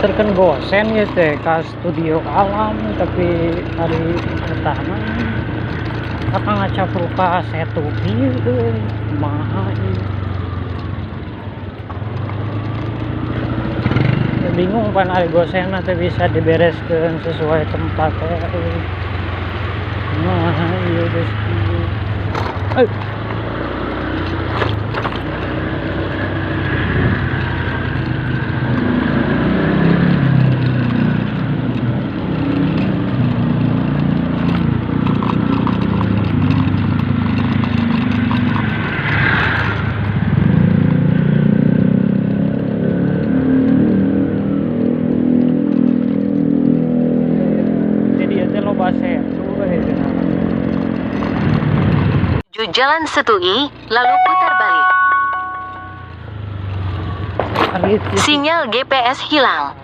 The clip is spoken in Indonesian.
muterkan gosen ya teh ke studio alam tapi hari pertama akan ngacap ruka setu gitu mahal ya, bingung pan hari gosen nanti bisa dibereskan sesuai tempatnya nah iya guys menuju Jalan Setui, lalu putar balik. Sinyal GPS hilang.